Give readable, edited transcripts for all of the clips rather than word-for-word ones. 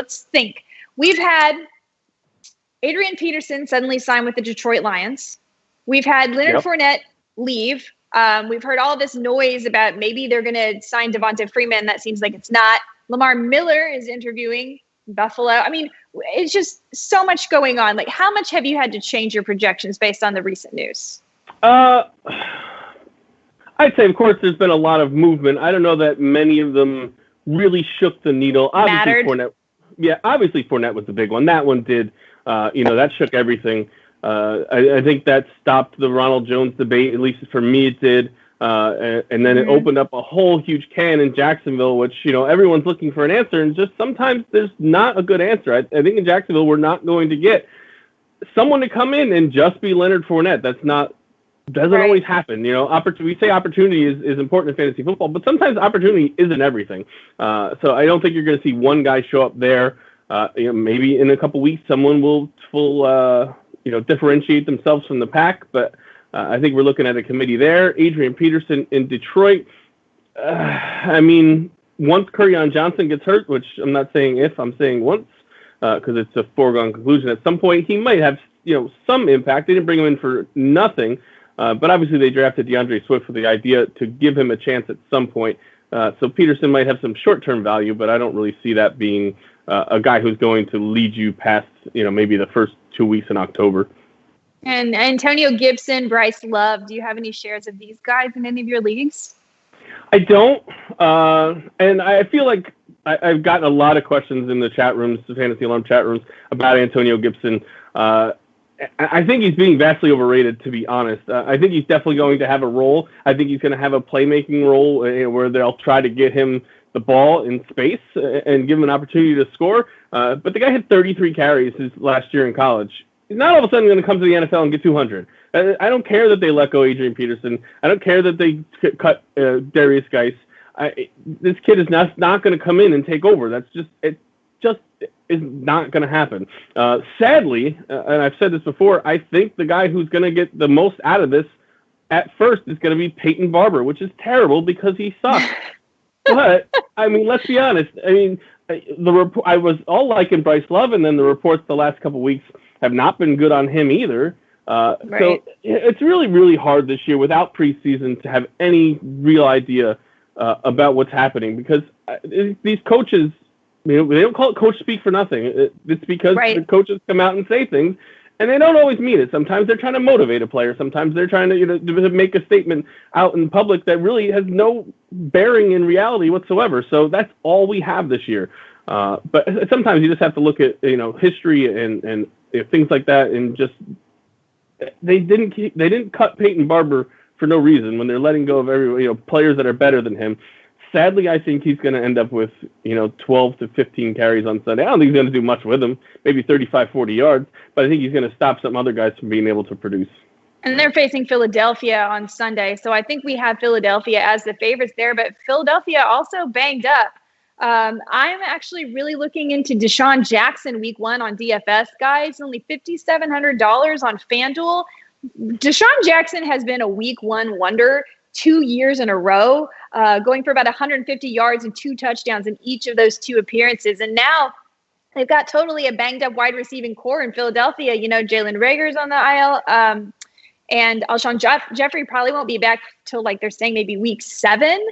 let's think. We've had Adrian Peterson suddenly sign with the Detroit Lions. We've had Leonard Fournette leave. We've heard all this noise about maybe they're going to sign Devonta Freeman. That seems like it's not. Lamar Miller is interviewing Buffalo. I mean, it's just so much going on. Like, how much have you had to change your projections based on the recent news? I'd say, of course, there's been a lot of movement. I don't know that many of them really shook the needle. Obviously, Fournette was the big one. That one did. That shook everything. I think that stopped the Ronald Jones debate, at least for me it did. And then it opened up a whole huge can in Jacksonville, which, everyone's looking for an answer. And just sometimes there's not a good answer. I think in Jacksonville, we're not going to get someone to come in and just be Leonard Fournette. Doesn't always happen. We say opportunity is important in fantasy football, but sometimes opportunity isn't everything. So I don't think you're going to see one guy show up there. Maybe in a couple weeks, someone will differentiate themselves from the pack, but I think we're looking at a committee there. Adrian Peterson in Detroit. Once Kerryon Johnson gets hurt, which I'm not saying if, I'm saying once, because it's a foregone conclusion. At some point, he might have some impact. They didn't bring him in for nothing, but obviously they drafted DeAndre Swift with the idea to give him a chance at some point. So Peterson might have some short-term value, but I don't really see that being a guy who's going to lead you past maybe the first 2 weeks in October. And Antonio Gibson, Bryce Love, do you have any shares of these guys in any of your leagues? I don't. And I feel like I've gotten a lot of questions in the chat rooms, the Fantasy Alarm chat rooms, about Antonio Gibson. I think he's being vastly overrated, to be honest. I think he's definitely going to have a role. I think he's going to have a playmaking role where they'll try to get him the ball in space and give him an opportunity to score. But the guy had 33 carries his last year in college. He's not all of a sudden going to come to the NFL and get 200. I don't care that they let go Adrian Peterson. I don't care that they cut Darius Geis. This kid is not going to come in and take over. It just is not going to happen. Sadly, and I've said this before, I think the guy who's going to get the most out of this at first is going to be Peyton Barber, which is terrible because he sucks. But, let's be honest. I was all liking Bryce Love, and then the reports the last couple of weeks have not been good on him either. So it's really, really hard this year without preseason to have any real idea about what's happening, because these coaches, they don't call it coach speak for nothing. It's because the coaches come out and say things, and they don't always mean it. Sometimes they're trying to motivate a player. Sometimes they're trying to make a statement out in public that really has no bearing in reality whatsoever. So that's all we have this year. But sometimes you just have to look at history and things like that, and just they didn't cut Peyton Barber for no reason when they're letting go of every players that are better than him. Sadly, I think he's going to end up with 12 to 15 carries on Sunday. I don't think he's going to do much with them, maybe 35, 40 yards, but I think he's going to stop some other guys from being able to produce. And they're facing Philadelphia on Sunday, so I think we have Philadelphia as the favorites there, but Philadelphia also banged up. I'm actually really looking into Deshaun Jackson week 1 on DFS, guys. Only $5,700 on FanDuel. Deshaun Jackson has been a week 1 wonder 2 years in a row, going for about 150 yards and 2 touchdowns in each of those 2 appearances. And now they've got totally a banged up wide receiving core in Philadelphia. Jalen Reagor's on the IL. And Alshon Jeffrey probably won't be back till, they're saying, maybe week 7.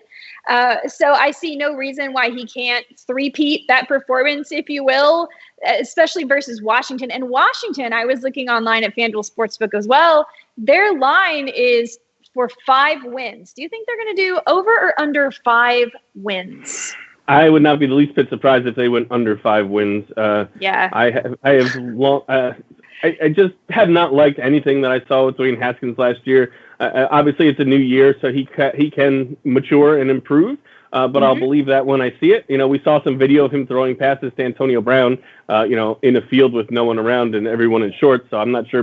So I see no reason why he can't three-peat that performance, if you will, especially versus Washington. And Washington, I was looking online at FanDuel Sportsbook as well. Their line is for 5 wins. Do you think they're going to do over or under 5 wins? I would not be the least bit surprised if they went under 5 wins. Yeah. I just have not liked anything that I saw with Dwayne Haskins last year. Obviously, it's a new year, so he can mature and improve. But I'll believe that when I see it. We saw some video of him throwing passes to Antonio Brown, in a field with no one around and everyone in shorts. So I'm not sure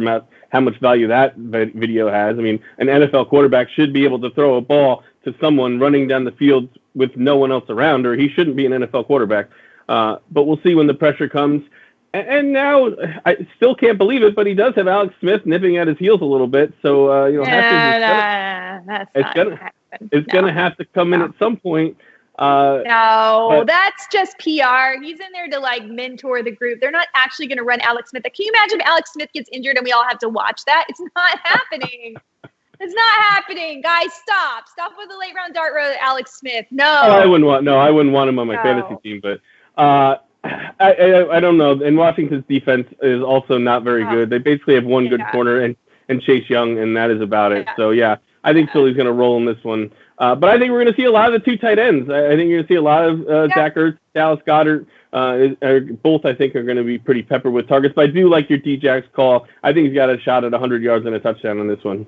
how much value that video has. An NFL quarterback should be able to throw a ball to someone running down the field with no one else around, or he shouldn't be an NFL quarterback. But we'll see when the pressure comes. And now I still can't believe it, but he does have Alex Smith nipping at his heels a little bit. So it's going to have to come in at some point. No, that's just PR. He's in there to like mentor the group. They're not actually going to run Alex Smith. Can you imagine if Alex Smith gets injured and we all have to watch that? It's not happening. It's not happening, guys. Stop with the late round dart road, Alex Smith. No. Oh, I wouldn't want him on my fantasy team, but I don't know. And Washington's defense is also not very good. They basically have one good corner and Chase Young, and that is about it. So yeah, I think Philly's going to roll in this one. But I think we're going to see a lot of the two tight ends. I think you're going to see a lot of Zach Ertz, Dallas Goedert. Both, I think, are going to be pretty peppered with targets. But I do like your D-Jax call. I think he's got a shot at 100 yards and a touchdown on this one.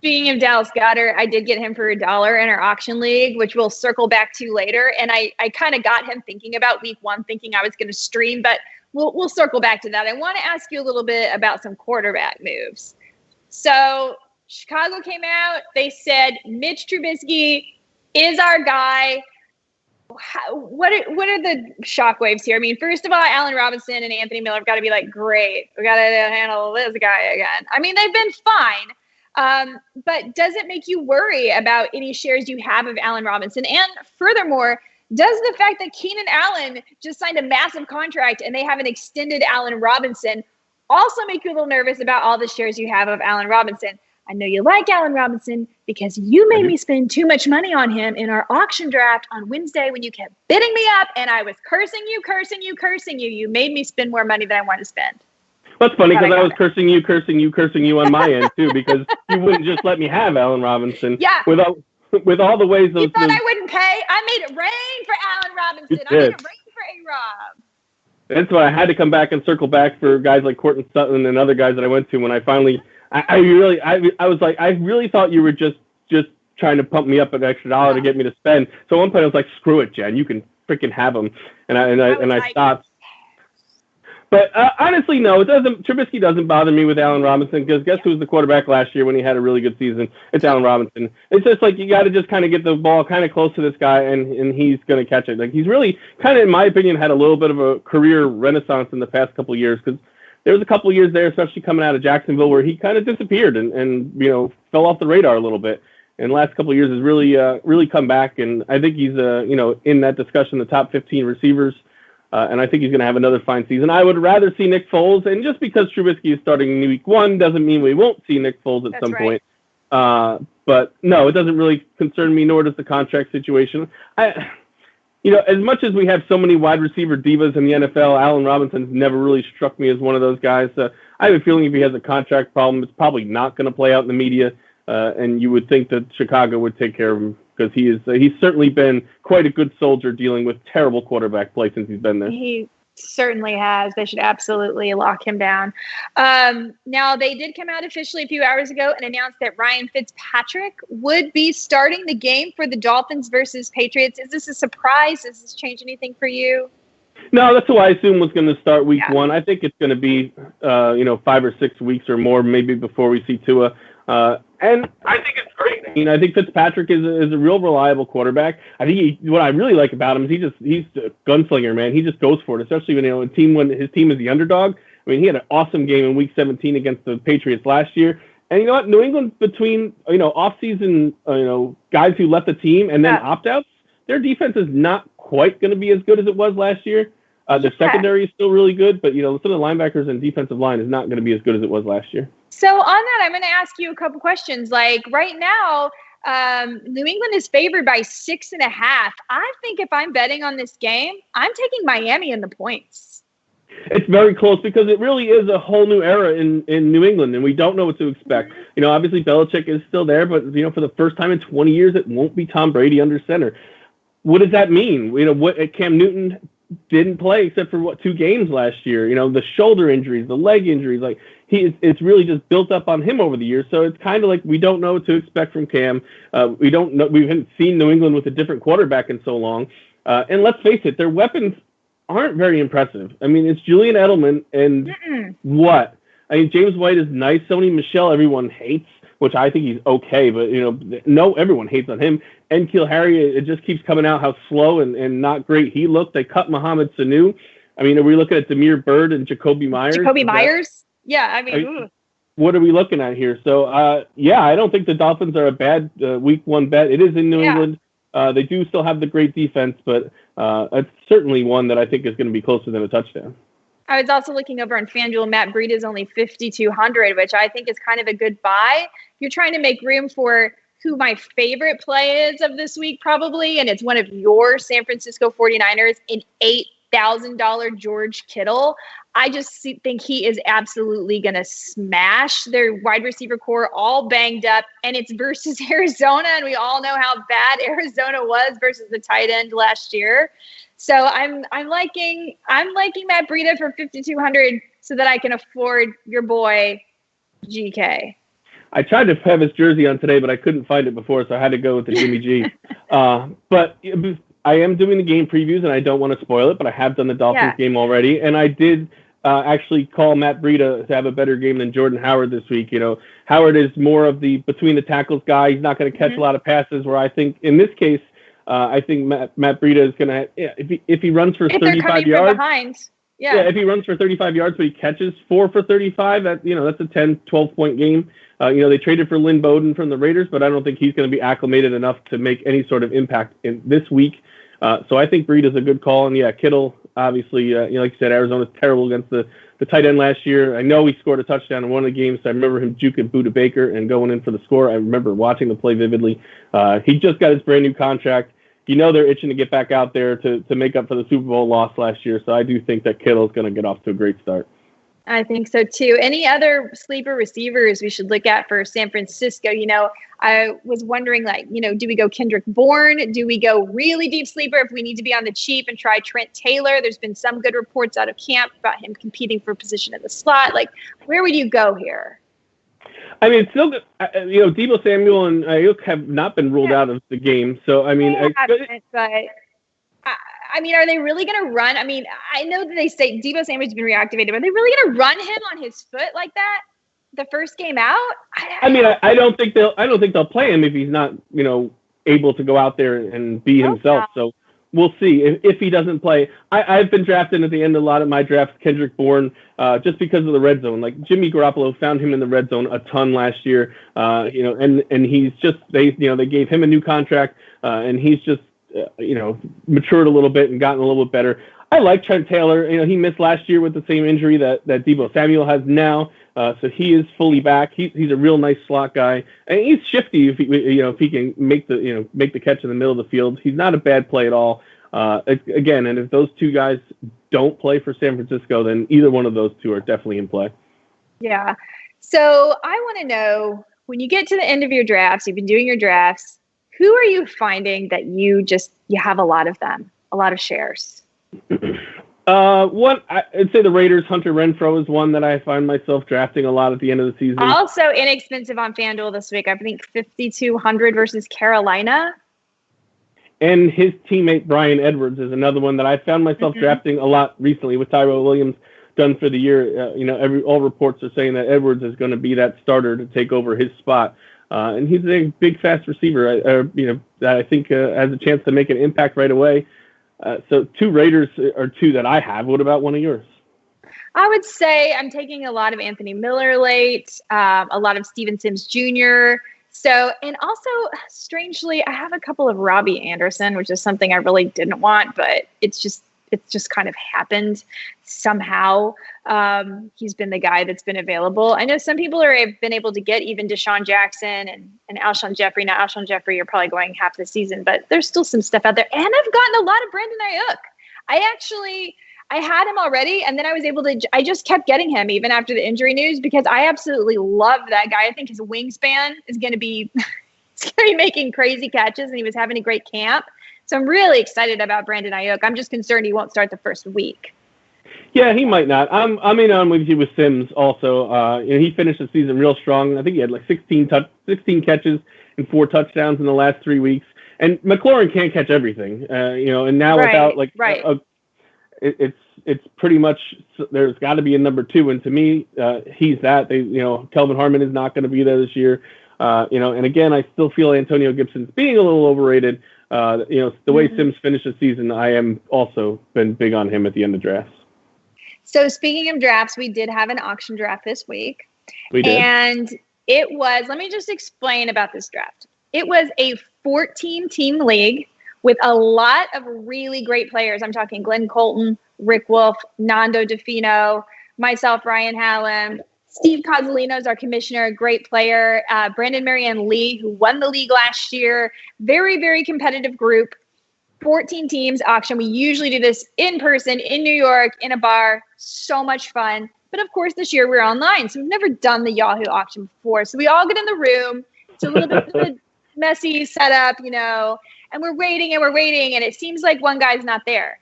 Speaking of Dallas Goedert, I did get him for $1 in our auction league, which we'll circle back to later. And I kind of got him thinking about week 1, thinking I was going to stream, but we'll circle back to that. I want to ask you a little bit about some quarterback moves. So Chicago came out. They said Mitch Trubisky is our guy. What are the shockwaves here? I mean, first of all, Allen Robinson and Anthony Miller have got to be like, great, we got to handle this guy again. I mean, they've been fine. But does it make you worry about any shares you have of Allen Robinson? And furthermore, does the fact that Keenan Allen just signed a massive contract and they haven't extended Allen Robinson also make you a little nervous about all the shares you have of Allen Robinson? I know you like Allen Robinson because you made me spend too much money on him in our auction draft on Wednesday when you kept bidding me up and I was cursing you. You made me spend more money than I wanted to spend. That's funny because I was cursing you on my end too, because you wouldn't just let me have Allen Robinson. Yeah. With all the ways those. You thought I wouldn't pay? I made it rain for Allen Robinson. I made it rain for A-Rob. That's why I had to come back and circle back for guys like Courtland Sutton and other guys that I went to when I finally. I was like, I really thought you were just trying to pump me up an extra $1 to get me to spend. So at one point I was like, screw it, Jen, you can freaking have them, and I stopped. But honestly, no, it doesn't. Trubisky doesn't bother me with Allen Robinson because guess who was the quarterback last year when he had a really good season? It's Allen Robinson. It's just like you got to just kind of get the ball kind of close to this guy, and he's going to catch it. Like he's really kind of, in my opinion, had a little bit of a career renaissance in the past couple of years because there was a couple of years there, especially coming out of Jacksonville, where he kind of disappeared and fell off the radar a little bit. And the last couple of years has really come back, and I think he's in that discussion, the top 15 receivers. And I think he's going to have another fine season. I would rather see Nick Foles, and just because Trubisky is starting in week 1 doesn't mean we won't see Nick Foles at some point. But no, it doesn't really concern me, nor does the contract situation. As much as we have so many wide receiver divas in the NFL, Allen Robinson's never really struck me as one of those guys. I have a feeling if he has a contract problem, it's probably not going to play out in the media, and you would think that Chicago would take care of him. Because he's certainly been quite a good soldier dealing with terrible quarterback play since he's been there. He certainly has. They should absolutely lock him down. Now, they did come out officially a few hours ago and announced that Ryan Fitzpatrick would be starting the game for the Dolphins versus Patriots. Is this a surprise? Does this change anything for you? No, that's who I assume was going to start week 1. I think it's going to be 5 or 6 weeks or more maybe before we see Tua. And I think it's great. I mean, I think Fitzpatrick is a real reliable quarterback. I think what I really like about him is he's a gunslinger, man. He just goes for it, especially when his team is the underdog. I mean, he had an awesome game in Week 17 against the Patriots last year. And you know what? New England, between off-season guys who left the team and then opt-outs, their defense is not quite going to be as good as it was last year. Their secondary is still really good, but some of the linebackers and defensive line is not going to be as good as it was last year. So on that, I'm going to ask you a couple questions. Like right now, New England is favored by 6.5. I think if I'm betting on this game, I'm taking Miami in the points. It's very close because it really is a whole new era in New England, and we don't know what to expect. Obviously Belichick is still there, but for the first time in 20 years, it won't be Tom Brady under center. What does that mean? Cam Newton didn't play except for 2 games last year. The shoulder injuries, the leg injuries, it's really just built up on him over the years. So it's kind of like we don't know what to expect from Cam. We haven't seen New England with a different quarterback in so long. And let's face it, their weapons aren't very impressive. I mean, it's Julian Edelman and what? I mean, James White is nice. Sony Michel, everyone hates, which I think he's okay, but everyone hates on him. And N'Keal Harry, it just keeps coming out how slow and not great he looked. They cut Mohamed Sanu. I mean, are we looking at Demir Byrd and Jacoby Myers? Yeah, I mean, what are we looking at here? So, I don't think the Dolphins are a bad week 1 bet. It is in New England. They do still have the great defense, but it's certainly one that I think is going to be closer than a touchdown. I was also looking over on FanDuel. Matt Breida is only 5,200, which I think is kind of a good buy. You're trying to make room for who my favorite play is of this week, probably, and it's one of your San Francisco 49ers, an $8,000 George Kittle. I just think he is absolutely going to smash their wide receiver core, all banged up, and it's versus Arizona, and we all know how bad Arizona was versus the tight end last year. So I'm liking Matt Breida for 5,200 so that I can afford your boy GK. I tried to have his jersey on today, but I couldn't find it before, so I had to go with the Jimmy G. But I am doing the game previews, and I don't want to spoil it, but I have done the Dolphins game already, and I did actually call Matt Breida to have a better game than Jordan Howard this week. You know, Howard is more of the between the tackles guy. He's not going to catch a lot of passes, where I think in this case, I think Matt Breida is going to, if he runs for 35 yards. If he runs for 35 yards, but he catches 4 for 35, that's a 10, 12-point game. They traded for Lynn Bowden from the Raiders, but I don't think he's going to be acclimated enough to make any sort of impact in this week. So I think Breida is a good call. And Kittle, obviously, like you said, Arizona's terrible against the tight end last year. I know he scored a touchdown in one of the games. So I remember him juking Budda Baker and going in for the score. I remember watching the play vividly. He just got his brand new contract. They're itching to get back out there to make up for the Super Bowl loss last year. So I do think that Kittle's going to get off to a great start. I think so too. Any other sleeper receivers we should look at for San Francisco? I was wondering, do we go Kendrick Bourne? Do we go really deep sleeper if we need to be on the cheap and try Trent Taylor? There's been some good reports out of camp about him competing for position in the slot. Where would you go here? I mean, it's still, Deebo Samuel and Ayuk have not been ruled out of the game. So, I mean, are they really going to run? I mean, I know that they say Deebo Samuel's been reactivated, but are they really going to run him on his foot like that the first game out? I don't think they'll play him if he's not, able to go out there and be himself. So we'll see if he doesn't play. I've been drafting at the end of a lot of my drafts Kendrick Bourne just because of the red zone. Like Jimmy Garoppolo found him in the red zone a ton last year, and he's just they gave him a new contract, and he's just matured a little bit and gotten a little bit better. I like Trent Taylor. He missed last year with the same injury that Deebo Samuel has now. So he is fully back. He's a real nice slot guy, and he's shifty if he can make the catch in the middle of the field. He's not a bad play at all. Again, and if those two guys don't play for San Francisco, then either one of those two are definitely in play. Yeah. So I want to know, when you get to the end of your drafts, you've been doing your drafts, who are you finding that you have a lot of them, a lot of shares? I'd say the Raiders. Hunter Renfrow is one that I find myself drafting a lot at the end of the season. Also inexpensive on FanDuel this week. I think 5,200 versus Carolina. And his teammate Brian Edwards is another one that I found myself drafting a lot recently with Tyrell Williams done for the year. All reports are saying that Edwards is going to be that starter to take over his spot. And he's a big, fast receiver, that I think has a chance to make an impact right away. So two Raiders are two that I have. What about one of yours? I would say I'm taking a lot of Anthony Miller late, a lot of Steven Sims Jr. So, and also, strangely, I have a couple of Robbie Anderson, which is something I really didn't want, but it's just kind of happened somehow. He's been the guy that's been available. I know some people have been able to get even Deshaun Jackson and Alshon Jeffrey. Now, Alshon Jeffrey, you're probably going half the season, but there's still some stuff out there. And I've gotten a lot of Brandon Ayuk. I had him already, and then I just kept getting him even after the injury news because I absolutely love that guy. I think his wingspan is going to be making crazy catches, and he was having a great camp. So I'm really excited about Brandon Ayuk. I'm just concerned he won't start the first week. Yeah, he might not. I'm in on with you with Sims also. He finished the season real strong. I think he had 16 catches and 4 touchdowns in the last 3 weeks. And McLaurin can't catch everything, and now without it's pretty much there's got to be a number 2, and to me he's that. Kelvin Harmon is not going to be there this year, and again I still feel Antonio Gibson's being a little overrated. The way Sims finished the season, I am also been big on him at the end of drafts. So speaking of drafts, we did have an auction draft this week. We did. And it was, let me just explain about this draft. It was a 14-team league with a lot of really great players. I'm talking Glenn Colton, Rick Wolf, Nando DeFino, myself, Ryan Hallam, Steve Cozzolino is our commissioner, a great player. Brandon Marianne Lee, who won the league last year. Very, very competitive group. 14 teams auction. We usually do this in person in New York in a bar. So much fun. But of course, this year we're online. So we've never done the Yahoo auction before. So we all get in the room. It's a little bit of a messy setup, and we're waiting. And it seems like one guy's not there.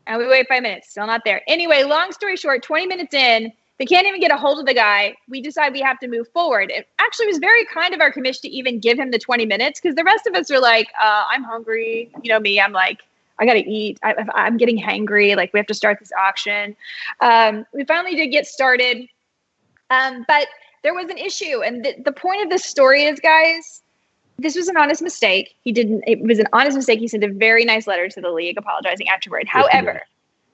And we wait 5 minutes, still not there. Anyway, long story short, 20 minutes in, they can't even get a hold of the guy. We decide we have to move forward. It actually was very kind of our commission to even give him the 20 minutes because the rest of us are like, I'm hungry. Me, I'm like, I got to eat. I'm getting hangry. Like, we have to start this auction. We finally did get started. But there was an issue. And the point of this story is, guys, this was an honest mistake. It was an honest mistake. He sent a very nice letter to the league apologizing afterward. However,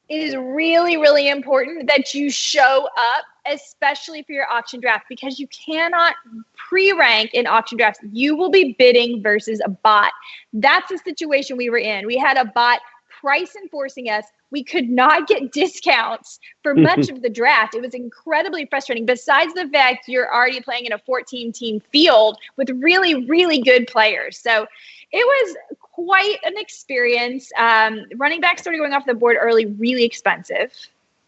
it is really, really important that you show up, especially for your auction draft, because you cannot pre-rank in auction drafts. You will be bidding versus a bot. That's the situation we were in. We had a bot price enforcing us. We could not get discounts for much of the draft. It was incredibly frustrating. Besides the fact you're already playing in a 14-team field with really, really good players. So it was quite an experience. Running backs started going off the board early, really expensive.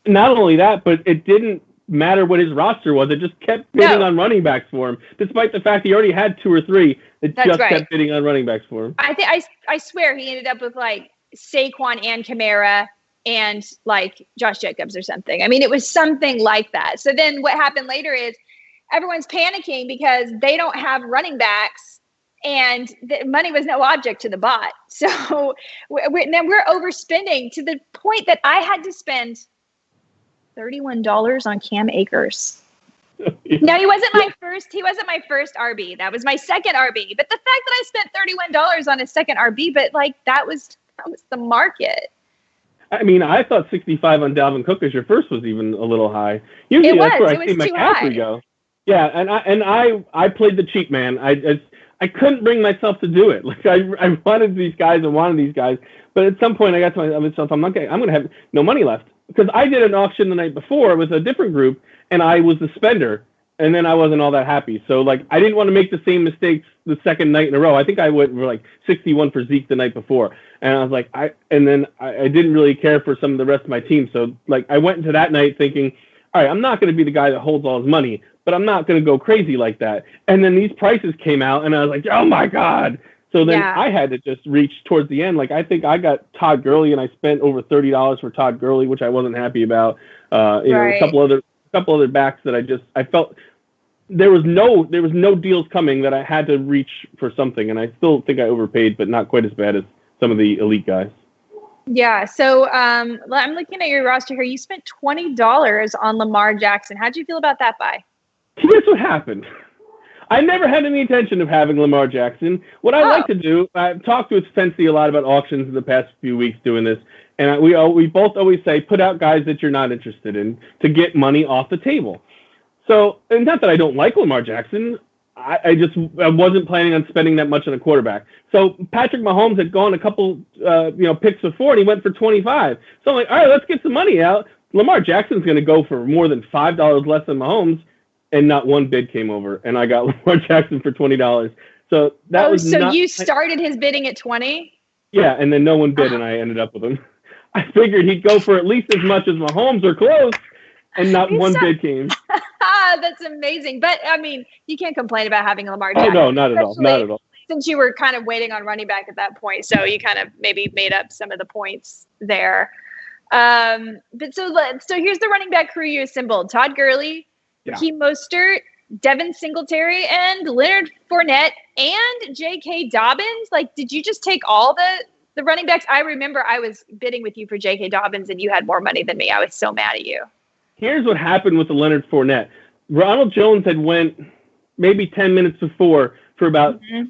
Not only that, but it didn't matter what his roster was. It just kept bidding on running backs for him, despite the fact he already had 2 or 3. It just kept bidding on running backs for him. I swear he ended up with like Saquon and Kamara and like Josh Jacobs or something. I mean, it was something like that. So then what happened later is everyone's panicking because they don't have running backs and the money was no object to the bot. So then we're overspending to the point that I had to spend $31 on Cam Akers. Now he wasn't my first RB. That was my second RB. But the fact that I spent $31 on his second RB, but like that was the market. I mean, I thought 65 on Dalvin Cook as your first was even a little high. Usually that's where I see McCaffrey go. Yeah, and I played the cheap man. I couldn't bring myself to do it. Like I wanted these guys and wanted these guys, but at some point I got to myself, I'm going to have no money left because I did an auction the night before with a different group and I was the spender and then I wasn't all that happy. So like I didn't want to make the same mistakes the second night in a row. I think I went for like 61 for Zeke the night before. And I was like, I didn't really care for some of the rest of my team. So like I went into that night thinking, all right, I'm not going to be the guy that holds all his money, but I'm not going to go crazy like that. And then these prices came out and I was like, oh my God. So then I had to just reach towards the end. Like I think I got Todd Gurley and I spent over $30 for Todd Gurley, which I wasn't happy about. A couple other backs that I felt there was no deals coming that I had to reach for something. And I still think I overpaid, but not quite as bad as some of the elite guys. Yeah. So I'm looking at your roster here. You spent $20 on Lamar Jackson. How'd you feel about that buy? Here's what happened. I never had any intention of having Lamar Jackson. What I like to do, I've talked with Fancy a lot about auctions in the past few weeks doing this, and we both always say, put out guys that you're not interested in to get money off the table. So, and not that I don't like Lamar Jackson, I wasn't planning on spending that much on a quarterback. So Patrick Mahomes had gone a couple picks before, and he went for 25. So I'm like, all right, let's get some money out. Lamar Jackson's going to go for more than $5 less than Mahomes. And not one bid came over, and I got Lamar Jackson for $20. So that was. So you started his bidding at 20? Yeah, and then no one bid, and I ended up with him. I figured he'd go for at least as much as Mahomes or close, and not one bid came. That's amazing. But I mean, you can't complain about having Lamar Jackson. Oh no, not at all. Not at all. Since you were kind of waiting on running back at that point, so you kind of maybe made up some of the points there. But so here's the running back crew you assembled: Todd Gurley, Raheem Mostert, Devin Singletary, and Leonard Fournette, and J.K. Dobbins. Like, did you just take all the running backs? I remember I was bidding with you for J.K. Dobbins, and you had more money than me. I was so mad at you. Here's what happened with the Leonard Fournette. Ronald Jones had went maybe 10 minutes before for about $15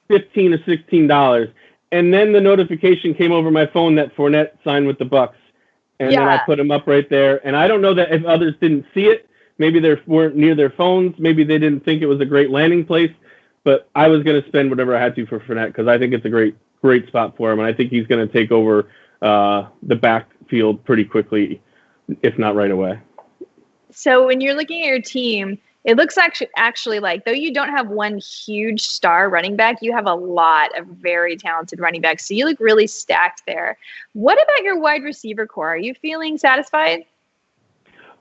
or $16, and then the notification came over my phone that Fournette signed with the Bucks, and then I put him up right there. And I don't know that if others didn't see it. Maybe they weren't near their phones. Maybe they didn't think it was a great landing place. but I was going to spend whatever I had to for Fournette because I think it's a great spot for him, and I think he's going to take over the backfield pretty quickly, if not right away. So when you're looking at your team, it looks actually like, though you don't have one huge star running back, you have a lot of very talented running backs. So you look really stacked there. What about your wide receiver core? Are you feeling satisfied?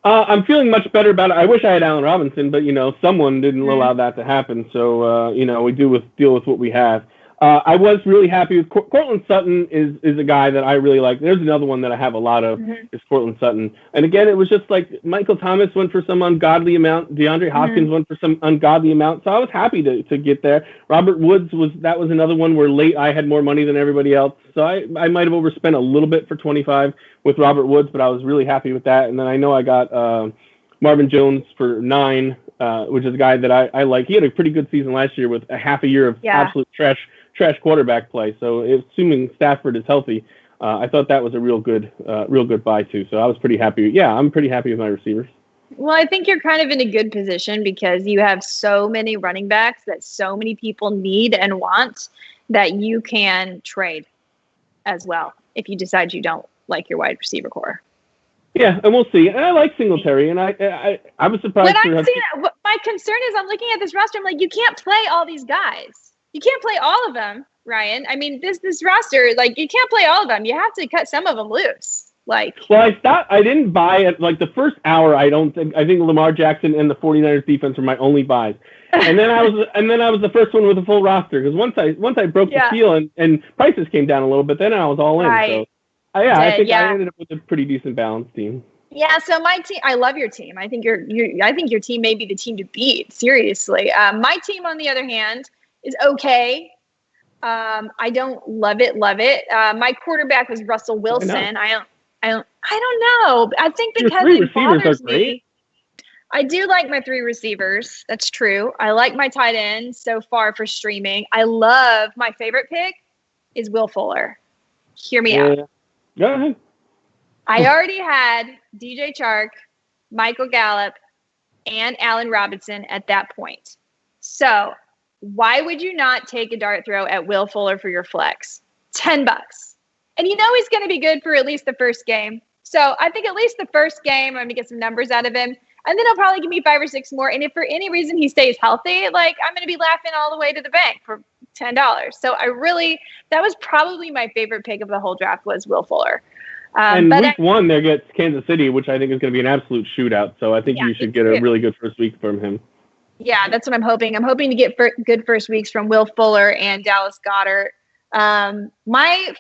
I'm feeling much better about it. I wish I had Allen Robinson, but, someone didn't allow that to happen. So, we deal with what we have. I was really happy with Cortland Sutton is a guy that I really like. There's another one that I have a lot of is Cortland Sutton. And again, it was just like Michael Thomas went for some ungodly amount. DeAndre Hopkins went for some ungodly amount. So I was happy to get there. Robert Woods was another one where late I had more money than everybody else. So I might have overspent a little bit for 25 with Robert Woods, but I was really happy with that. And then I know I got Marvin Jones for 9, which is a guy that I like. He had a pretty good season last year with a half a year of absolute trash quarterback play. So assuming Stafford is healthy, I thought that was a real good buy too. So I was pretty happy. Yeah, I'm pretty happy with my receivers. Well, I think you're kind of in a good position because you have so many running backs that so many people need and want that you can trade as well if you decide you don't like your wide receiver core. Yeah, and we'll see. And I like Singletary, and I was surprised. My concern is I'm looking at this roster. I'm like, you can't play all these guys. You can't play all of them, Ryan. I mean, this roster, like, you can't play all of them. You have to cut some of them loose. Like, well, I didn't buy it. Like, the first hour, I think Lamar Jackson and the 49ers defense were my only buys. And then I was the first one with a full roster because once I broke the seal and prices came down a little bit, then I was all in. Right. So I think I ended up with a pretty decent balanced team. Yeah, so my team, I love your team. I think your team may be the team to beat. Seriously, my team, on the other hand, is okay. I don't love it. My quarterback was Russell Wilson. I don't know. I think because it bothers me. I do like my 3 receivers. That's true. I like my tight ends so far for streaming. I love my favorite pick is Will Fuller. Hear me out. Go ahead. I already had DJ Chark, Michael Gallup, and Allen Robinson at that point. So why would you not take a dart throw at Will Fuller for your flex? $10. And you know he's going to be good for at least the first game. So I think at least the first game, I'm going to get some numbers out of him. And then he'll probably give me 5 or 6 more. And if for any reason he stays healthy, like, I'm going to be laughing all the way to the bank for $10. So that was probably my favorite pick of the whole draft was Will Fuller. And week 1 there gets Kansas City, which I think is going to be an absolute shootout. So I think you should get a really good first week from him. Yeah, that's what I'm hoping. I'm hoping to get good first weeks from Will Fuller and Dallas Goedert. My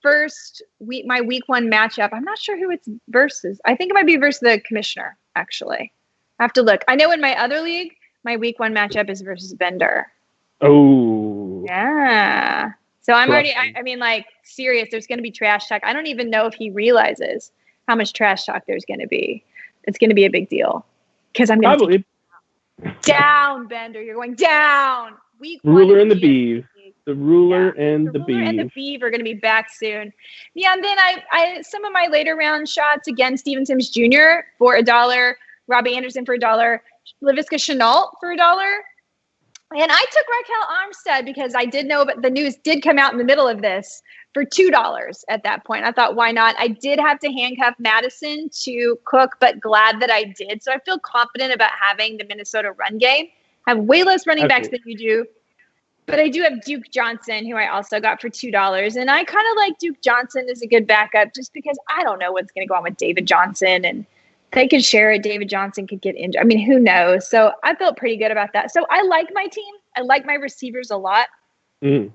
week 1 matchup, I'm not sure who it's versus. I think it might be versus the commissioner, actually. I have to look. I know in my other league, my week 1 matchup is versus Bender. Oh. Yeah. So I'm already, I mean, like, serious. There's going to be trash talk. I don't even know if he realizes how much trash talk there's going to be. It's going to be a big deal. Because I'm going to down, Bender. You're going down. Week 1. Ruler and the Bees. The ruler and the Bees. The ruler and the Bees are going to be back soon. Yeah, and then I some of my later round shots, again, Steven Sims Jr. for $1, Robbie Anderson for $1, Laviska Shenault for $1. And I took Raquel Armstead because I did know, but the news did come out in the middle of this for $2 at that point. I thought, why not? I did have to handcuff Madison to Cook, but glad that I did. So I feel confident about having the Minnesota run game. I have way less running backs than you do. But I do have Duke Johnson, who I also got for $2. And I kind of like Duke Johnson as a good backup just because I don't know what's going to go on with David Johnson. And they could share it. David Johnson could get injured. I mean, who knows? So I felt pretty good about that. So I like my team. I like my receivers a lot. I'm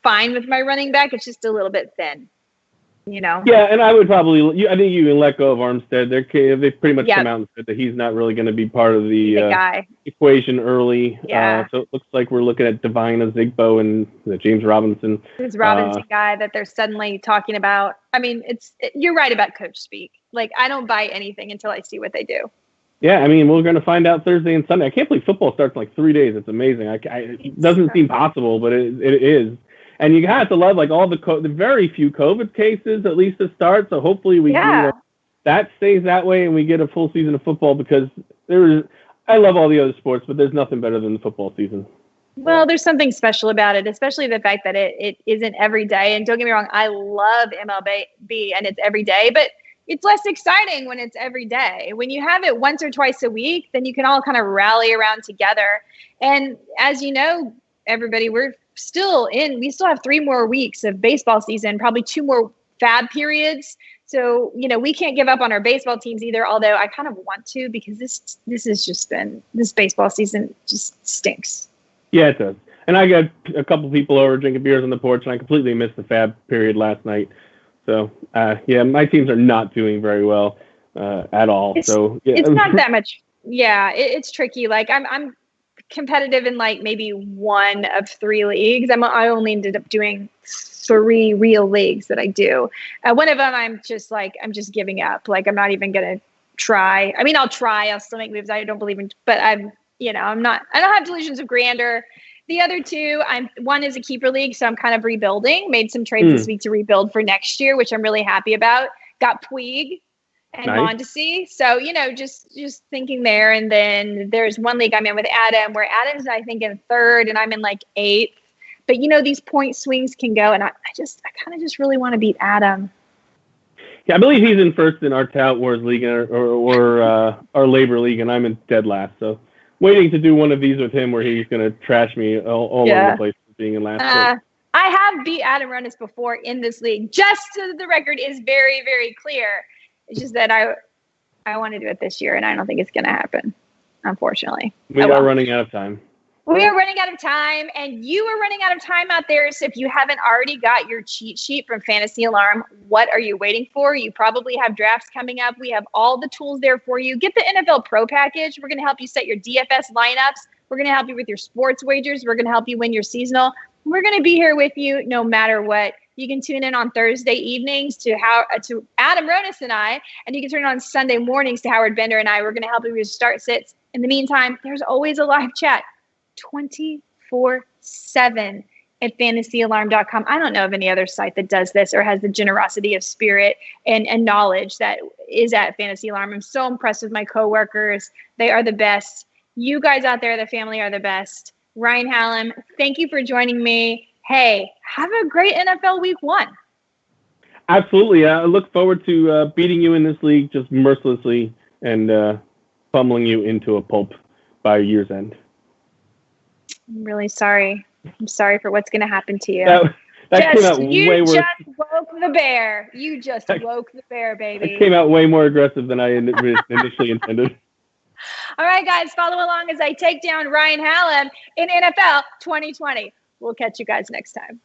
fine with my running back. It's just a little bit thin, Yeah, and I would probably. I think you can let go of Armstead. They pretty much come out and said that he's not really going to be part of the equation early. Yeah. So it looks like we're looking at Divine Ozigbo and the James Robinson. This Robinson guy that they're suddenly talking about. I mean, you're right about coach speak. Like, I don't buy anything until I see what they do. Yeah, I mean, we're going to find out Thursday and Sunday. I can't believe football starts in like 3 days. It's amazing. It doesn't seem possible, but it is. And you have to love like all the very few COVID cases, at least to start. So hopefully that stays that way and we get a full season of football because I love all the other sports, but there's nothing better than the football season. Well, there's something special about it, especially the fact that it isn't every day. And don't get me wrong, I love MLB and it's every day, but it's less exciting when it's every day. When you have it once or twice a week, then you can all kind of rally around together. And as you know, everybody, we still have 3 more weeks of baseball season, probably 2 more fab periods. So, we can't give up on our baseball teams either, although I kind of want to, because this baseball season just stinks. Yeah, it does. And I got a couple people over drinking beers on the porch, and I completely missed the fab period last night. So, my teams are not doing very well at all. It's not that much. Yeah, it's tricky. Like I'm competitive in like maybe 1 of 3 leagues. I only ended up doing 3 real leagues that I do. One of them, I'm just giving up. Like I'm not even gonna try. I mean, I'll try. I'll still make moves I don't believe in, but I don't have delusions of grandeur. The other 2, one is a keeper league, so I'm kind of rebuilding. Made some trades this week to rebuild for next year, which I'm really happy about. Got Puig and Mondesi. So, just thinking there. And then there's one league I'm in with Adam, where Adam's, I think, in 3rd and I'm in like 8th. But these point swings can go, and I kind of just really want to beat Adam. Yeah, I believe he's in 1st in our Tout Wars league or our Labor league, and I'm in dead last. So waiting to do one of these with him where he's going to trash me all over the place for being in last place. I have beat Adam Ronis before in this league. Just so that the record is very, very clear. It's just that I want to do it this year, and I don't think it's going to happen, unfortunately. We are running out of time. We are running out of time, and you are running out of time out there. So if you haven't already got your cheat sheet from Fantasy Alarm, what are you waiting for? You probably have drafts coming up. We have all the tools there for you. Get the NFL Pro package. We're going to help you set your DFS lineups. We're going to help you with your sports wagers. We're going to help you win your seasonal. We're going to be here with you no matter what. You can tune in on Thursday evenings to Adam Ronis and I, and you can turn on Sunday mornings to Howard Bender and I. We're going to help you with start sits. In the meantime, there's always a live chat 24/7 at fantasyalarm.com. I don't know of any other site that does this or has the generosity of spirit and knowledge that is at Fantasy Alarm. I'm so impressed with my coworkers. They are the best. You guys out there, the family, are the best. Ryan Hallam, thank you for joining me. Hey, have a great NFL Week 1. Absolutely. I look forward to beating you in this league just mercilessly and pummeling you into a pulp by year's end. I'm really sorry. I'm sorry for what's going to happen to you. That came out way worse. You just woke the bear. You just woke the bear, baby. It came out way more aggressive than I initially intended. All right, guys, follow along as I take down Ryan Hallam in NFL 2020. We'll catch you guys next time.